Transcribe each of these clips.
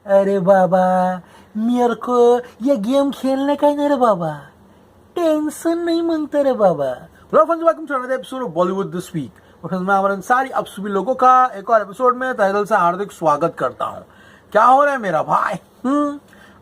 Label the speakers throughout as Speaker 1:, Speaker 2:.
Speaker 1: अरे बाबा, मेरे को ये गेम खेलने का ही नहीं रे बाबा, टेंशन नहीं मांगते रे बाबा। Hello friends, welcome to another episode of Bollywood this week. Friends, मैं अमर अंसारी आप सभी लोगों का एक और एपिसोड में तहे दिल से हार्दिक स्वागत करता हूं। क्या हो रहा है मेरा भाई?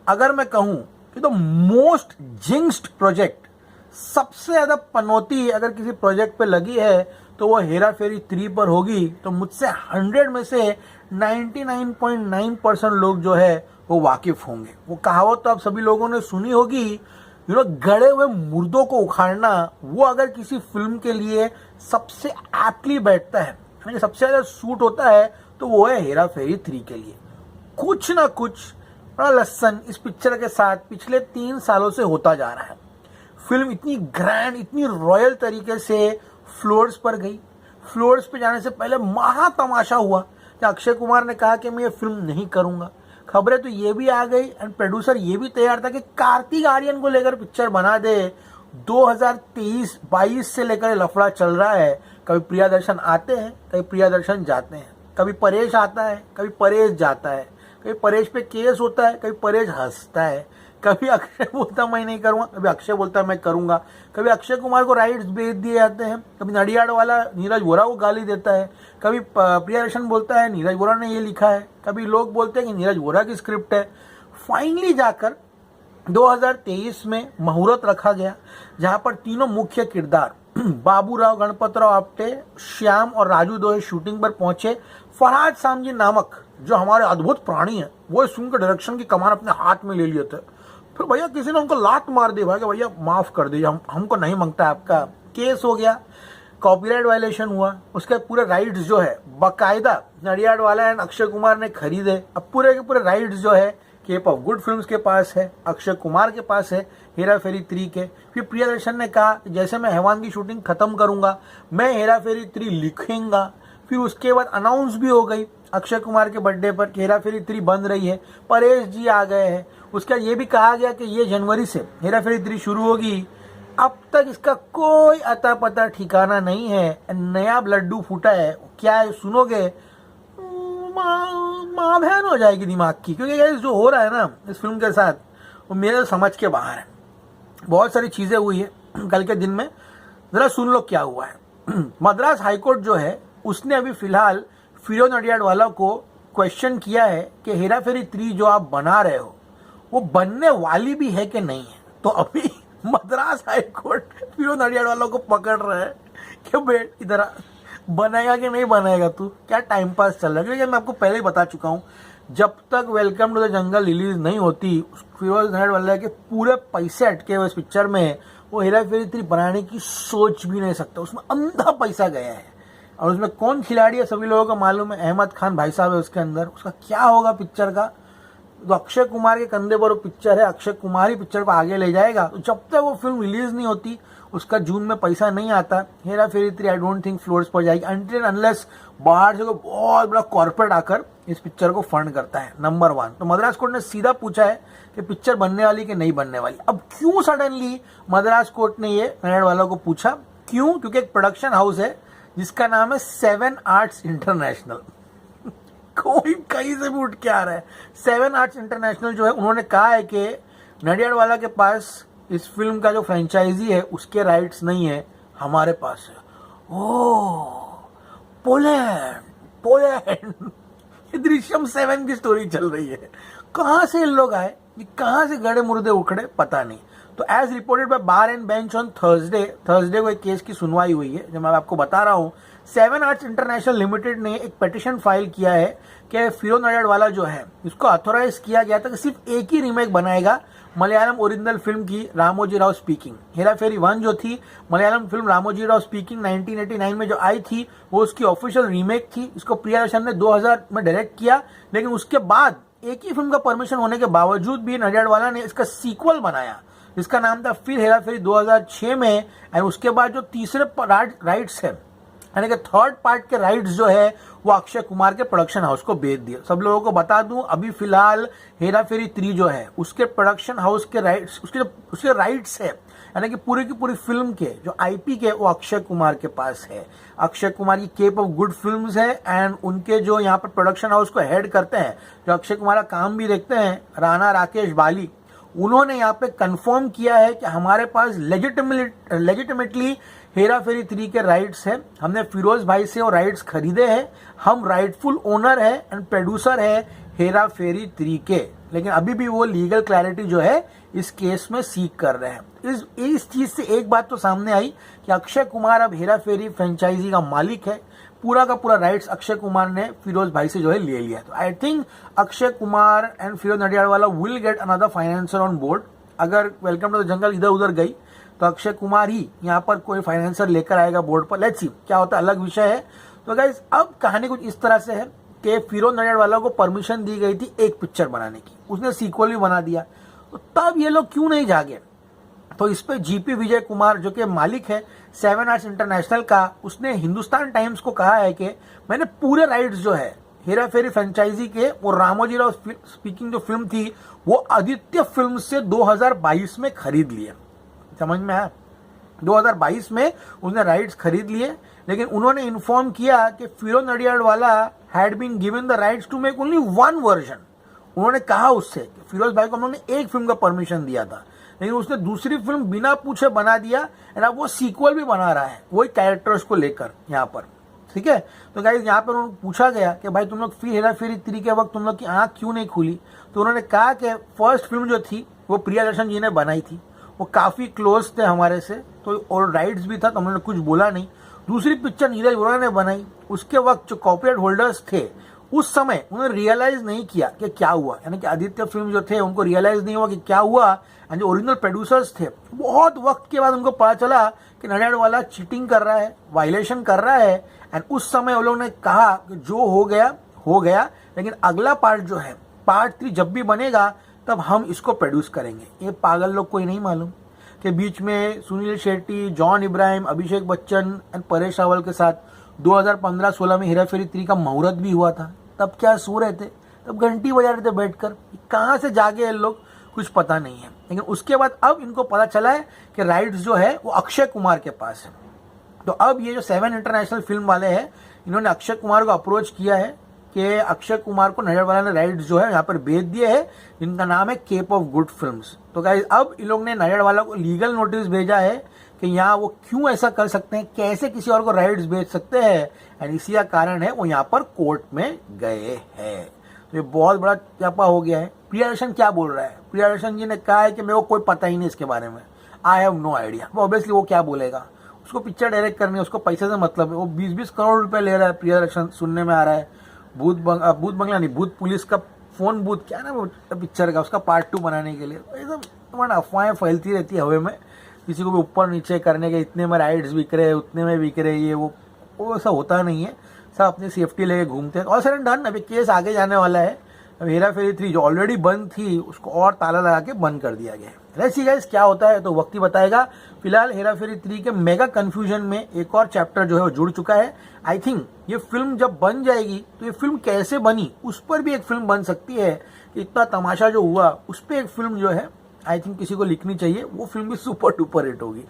Speaker 1: अगर मैं कहूं कि तो मोस्ट जिंक्स्ड प्रोजेक्ट, सबसे ज्यादा पनौती अगर किसी प्रोजेक्ट पे लगी है तो वो हेरा फेरी 3 पर होगी, तो मुझसे 100 में से 99.9% लोग जो है वो वाकिफ होंगे। वो कहावत तो आप सभी लोगों ने सुनी होगी, गड़े हुए मुर्दों को उखाड़ना। वो अगर किसी फिल्म के लिए सबसे एप्टली बैठता है, यानी सबसे ज्यादा सूट होता है, तो वो है हेरा फेरी 3 के लिए। कुछ ना कुछ बड़ा लसन इस पिक्चर के साथ पिछले 3 सालों से होता जा रहा है। फिल्म इतनी ग्रैंड, इतनी रॉयल तरीके से फ्लोर्स पर गई। फ्लोर्स पे जाने से पहले महा तमाशा हुआ कि अक्षय कुमार ने कहा कि मैं ये फिल्म नहीं करूंगा। खबरें तो ये भी आ गई एंड प्रोड्यूसर ये भी तैयार था कि कार्तिक आर्यन को लेकर पिक्चर बना दे। 2023-22 से लेकर लफड़ा चल रहा है। कभी प्रियदर्शन आते हैं, कभी प्रियदर्शन जाते हैं, कभी परेश आता है, कभी परेश जाता है, कभी परेश पे केस होता है, कभी परेश हंसता है, कभी अक्षय बोलता मैं नहीं करूंगा, कभी अक्षय बोलता मैं करूंगा, कभी अक्षय कुमार को राइट्स भेज दिए जाते हैं, कभी नडियाड वाला नीरज वोरा को गाली देता है, कभी प्रियदर्शन बोलता है नीरज वोरा ने ये लिखा है, कभी लोग बोलते हैं कि नीरज वोरा की स्क्रिप्ट है। फाइनली जाकर 2023 में मुहूर्त रखा गया, जहां पर तीनों मुख्य किरदार बाबूराव, गणपतराव आपटे, श्याम और राजू दोहे शूटिंग पर पहुंचे। फरहाद सामजी नामक जो हमारे अद्भुत प्राणी है, वो सुनकर डायरेक्शन की कमान अपने हाथ में ले लिए थे। फिर भैया किसी ने उनको लात मार दी, भाई भैया माफ कर दीजिए, हमको नहीं मांगता आपका। केस हो गया, कॉपीराइट वायलेशन हुआ, उसके पूरे राइट्स जो है बकायदा नडियाड वाला एंड अक्षय कुमार ने खरीदे। अब पूरे के पूरे राइट्स जो है केप ऑफ गुड फिल्म्स के पास है, अक्षय कुमार के पास है हेरा फेरी 3 के। फिर प्रियदर्शन ने कहा जैसे मैं हैवान की शूटिंग खत्म करूंगा, मैं हेरा फेरी 3 लिखूंगा। फिर उसके बाद अनाउंस भी हो गई अक्षय कुमार के बर्थडे पर कि हेरा फेरी 3 बन रही है, परेश जी आ गए हैं। उसका ये भी कहा गया कि ये जनवरी से हेरा फेरी 3 शुरू होगी। अब तक इसका कोई अता पता ठिकाना नहीं है। नया लड्डू फूटा है, क्या है सुनोगे? माँ बहन हो जाएगी दिमाग की, क्योंकि ये जो हो रहा है ना इस फिल्म के साथ, वो मेरे समझ के बाहर है। बहुत सारी चीजें हुई है कल के दिन में, जरा सुन लो क्या हुआ है। मद्रास हाईकोर्ट जो है उसने अभी फिलहाल फिरोज नडियाड वाला को क्वेश्चन किया है कि हेरा फेरी 3 जो आप बना रहे हो वो बनने वाली भी है कि नहीं है। तो अभी मद्रास हाईकोर्ट फिरोज नडियाड वालों को पकड़ रहा है कि बेट इधर बनाएगा कि नहीं बनाएगा, तू क्या टाइम पास चल रहा है। क्योंकि मैं आपको पहले ही बता चुका हूं, जब तक welcome to the jungle release नहीं होती, फिरोज नडियाड वाला के पूरे पैसे अटके हुए इस पिक्चर में, वो हेरा फेरी 3 बनाने की सोच भी नहीं सकता। उसमें अंधा पैसा गया है। और उसमें कौन खिलाड़ी है सभी लोगों को मालूम है, अहमद खान भाई साहब है उसके अंदर। उसका क्या होगा पिक्चर का, तो अक्षय कुमार के कंधे पर वो पिक्चर है, अक्षय कुमार ही पिक्चर को आगे ले जाएगा। तो जब तक वो फिल्म रिलीज नहीं होती, उसका जून में पैसा नहीं आता, हेरा फेरी 3 आई डोंट थिंक फ्लोर्स पर जाएगी अनटिल अनलेस बाहर से कोई बहुत बड़ा कॉर्पोरेट आकर इस पिक्चर को फंड करता है। नंबर 1 तो मद्रास कोर्ट ने सीधा पूछा है कि पिक्चर बनने वाली कि नहीं बनने वाली। अब क्यों सडनली मद्रास कोर्ट ने ये नडियाड वालों को पूछा? क्यों? क्योंकि एक प्रोडक्शन हाउस है जिसका नाम है 7 आर्ट्स इंटरनेशनल। कोई कहीं से भी उठ के आ रहा है। 7 आर्ट्स इंटरनेशनल जो है, उन्होंने कहा है कि नडियाड वाला के पास इस फिल्म का जो फ्रेंचाइजी है उसके राइट्स नहीं है, हमारे पास है। ओह, पोलैंड पोलैंड ये दृश्यम 7 की स्टोरी चल रही है। कहां से इन लोग आए, कहां से गड़े मुर्दे उखड़े, पता नहीं। तो as reported by bar and bench on Thursday को एक केस की सुनवाई हुई है, जो मैं आपको बता रहा हूं। 7 आर्ट्स इंटरनेशनल लिमिटेड ने एक पिटीशन फाइल किया है कि फिरोज नडियाड वाला जो है इसको ऑथोराइज किया गया था कि सिर्फ एक ही रीमेक बनाएगा मलयालम ओरिजिनल फिल्म की, रामोजी राव स्पीकिंग। हेरा फेरी 1 जो थी मलयालम फिल्म रामोजी राव स्पीकिंग 1989 में जो आई थी, वो उसकी ऑफिशियल रीमेक थी। इसको प्रियदर्शन ने 2000 में डायरेक्ट किया, लेकिन उसके बाद एक ही फिल्म का परमिशन होने के बावजूद भी नडियाड वाला ने इसका सीक्वल बनाया, जिसका नाम था फिर हेरा फेरी 2006 में। और उसके बाद जो तीसरे राइट्स है, यानी कि थर्ड पार्ट के राइट्स जो है वो अक्षय कुमार के प्रोडक्शन हाउस को बेच दिए। सब लोगों को बता दूं, अभी फिलहाल हेरा फेरी 3 जो है उसके प्रोडक्शन हाउस के राइट्स, उसके राइट्स है यानी कि पूरी की पूरी फिल्म के जो आईपी के वो अक्षय कुमार के पास है। अक्षय कुमार की केप ऑफ गुड फिल्म्स है एंड उनके जो यहाँ पर प्रोडक्शन हाउस को हेड करते हैं, जो अक्षय कुमार का काम भी देखते हैं, राणा राकेश बाली, उन्होंने यहाँ पे कंफर्म किया है कि हमारे पास लेजिटिमेटली हेरा फेरी 3 के राइट्स है। हमने फिरोज भाई से वो राइट्स खरीदे हैं, हम राइटफुल ओनर है एंड प्रोड्यूसर है हेरा फेरी 3 के। लेकिन अभी भी वो लीगल क्लैरिटी जो है इस केस में सीख कर रहे हैं। इस चीज से एक बात तो सामने आई कि अक्षय कुमार अब हेरा फेरी फ्रेंचाइजी का मालिक है। पूरा का पूरा राइट्स अक्षय कुमार ने फिरोज भाई से जो है ले लिया। तो I think Akshay Kumar and Firoz Nadiadwala will get another financier on board. अगर वेलकम टू द जंगल इधर उधर गई तो अक्षय कुमार ही यहाँ पर कोई फाइनेंसर लेकर आएगा बोर्ड पर। लेट्स सी क्या होता है, अलग विषय है। तो गाइस अब कहानी कुछ इस तरह से है कि फिरोज नडियाडवाला को परमिशन दी गई थी एक पिक्चर बनाने की, उसने सीक्वल भी बना दिया। तो तब ये लोग क्यों नहीं जागे? तो इस पे जीपी विजय कुमार जो कि मालिक है 7 आर्ट्स इंटरनेशनल का, उसने हिंदुस्तान टाइम्स को कहा है कि मैंने पूरे राइट्स जो है हेरा फेरी फ्रेंचाइजी के, वो रामोजी राव स्पीकिंग जो फिल्म थी वो आदित्य फिल्म से 2022 में खरीद लिए। समझ में आया? 2022 में उसने राइट्स खरीद लिए, लेकिन उन्होंने इन्फॉर्म किया कि Firoz Nadiadwala had been given the rights to make only one version. उन्होंने कहा उससे कि फिरोज भाई को उन्होंने एक फिल्म का परमिशन दिया था, लेकिन उसने दूसरी फिल्म बिना पूछे बना दिया एंड अब वो सीक्वल भी बना रहा है वही कैरेक्टर्स को लेकर यहाँ पर। ठीक है, तो गाइस यहाँ पर उन्होंने पूछा गया कि भाई तुम लोग फिर हेरा फेरी 3 के वक्त तुम लोग की आंख क्यों नहीं खुली? तो उन्होंने कहा कि फर्स्ट फिल्म जो थी वो प्रियदर्शन जी ने बनाई थी, वो काफी क्लोज थे हमारे से, तो और राइट्स भी था, तो उन्होंने कुछ बोला नहीं। दूसरी पिक्चर नीरज वोरा ने बनाई, उसके वक्त जो कॉपीराइट होल्डर्स थे उस समय उन्होंने रियलाइज नहीं किया कि क्या हुआ, यानी कि आदित्य फिल्म जो थे उनको रियलाइज नहीं हुआ कि क्या हुआ। एंड जो ओरिजिनल प्रोड्यूसर्स थे बहुत वक्त के बाद उनको पता चला कि नडियाडवाला चीटिंग कर रहा है, वायलेशन कर रहा है। एंड उस समय उन लोगों ने कहा कि जो हो गया, लेकिन अगला पार्ट जो है पार्ट 3 जब भी बनेगा तब हम इसको प्रोड्यूस करेंगे। ये पागल लोग को ही नहीं मालूम कि बीच में सुनील शेट्टी, जॉन इब्राहिम, अभिषेक बच्चन एंड परेश रावल के साथ 2015-16 में हेरा फेरी 3 का मुहूर्त भी हुआ था। तब क्या सो रहे थे? तब घंटी बजा रहे थे बैठकर। कहाँ से जागे ये लोग कुछ पता नहीं है। लेकिन उसके बाद अब इनको पता चला है कि राइट्स जो है वो अक्षय कुमार के पास है। तो अब ये जो 7 इंटरनेशनल फिल्म वाले हैं इन्होंने अक्षय कुमार को अप्रोच किया है कि अक्षय कुमार को नडियाडवाला ने राइट्स जो है यहाँ पर बेच दिए हैं, जिनका नाम है केप ऑफ गुड फिल्म्स। तो गाइस अब इन लोग ने नडियाडवाला को लीगल नोटिस भेजा है कि यहाँ वो क्यों ऐसा कर सकते हैं, कैसे किसी और को राइट्स बेच सकते हैं, एंड इसी का कारण है वो यहाँ पर कोर्ट में गए हैं। तो ये बहुत बड़ा चपा हो गया है। प्रियदर्शन क्या बोल रहा है? प्रियदर्शन जी ने कहा है कि मेरे को कोई पता ही नहीं इसके बारे में, आई हैव नो आइडिया। वो ऑब्वियसली वो क्या बोलेगा, उसको पिक्चर डायरेक्ट करनी है, उसको पैसे से मतलब है। वो 20-20 करोड़ रुपए ले रहा है प्रियदर्शन, सुनने में आ रहा है। भूत बंगला नहीं, भूत पुलिस का फोन बूथ क्या ना वो पिक्चर का, उसका पार्ट 2 बनाने के लिए। एकदम अफवाहें फैलती रहती है हवे में, किसी को भी ऊपर नीचे करने के, इतने में राइड्स बिक रहे, उतने में बिक रहे, ये वो ऐसा होता नहीं है। सब अपनी सेफ्टी लेके घूमते हैं। ऑल सडन डन, अभी केस आगे जाने वाला है। अब हेरा फेरी 3 जो ऑलरेडी बंद थी उसको और ताला लगा के बंद कर दिया गया है। लेट्स सी गाइस क्या होता है तो वक्त ही बताएगा। फिलहाल हेरा फेरी 3 के मेगा कंफ्यूजन में एक और चैप्टर जो है वो जुड़ चुका है। आई थिंक ये फिल्म जब बन जाएगी तो ये फिल्म कैसे बनी उस पर भी एक फिल्म बन सकती है। इतना तमाशा जो हुआ उस पर एक फिल्म जो है आई थिंक किसी को लिखनी चाहिए, वो फिल्म भी सुपर डुपर हिट होगी।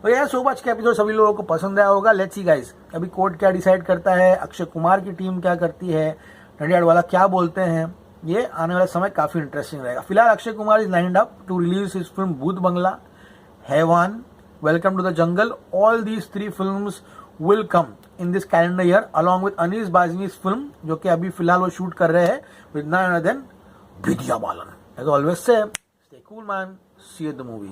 Speaker 1: और यार सो मच का एपिसोड सभी लोगों को पसंद आया होगा। लेट्स सी गाइस अभी कोर्ट क्या डिसाइड करता है, अक्षय कुमार की टीम क्या करती है, नडियाडवाला क्या बोलते हैं, ये आने वाला समय काफी इंटरेस्टिंग रहेगा। फिलहाल Akshay Kumar is lined up to release his film Bhoot Bangla, Haiwaan, Welcome to the Jungle. All these 3 films will come in this calendar year along with Anees Bazmee's film, जो कि अभी फिलहाल वो शूट कर रहे हैं with none other than Vidya Balan. As always say stay cool man, see you at the movie.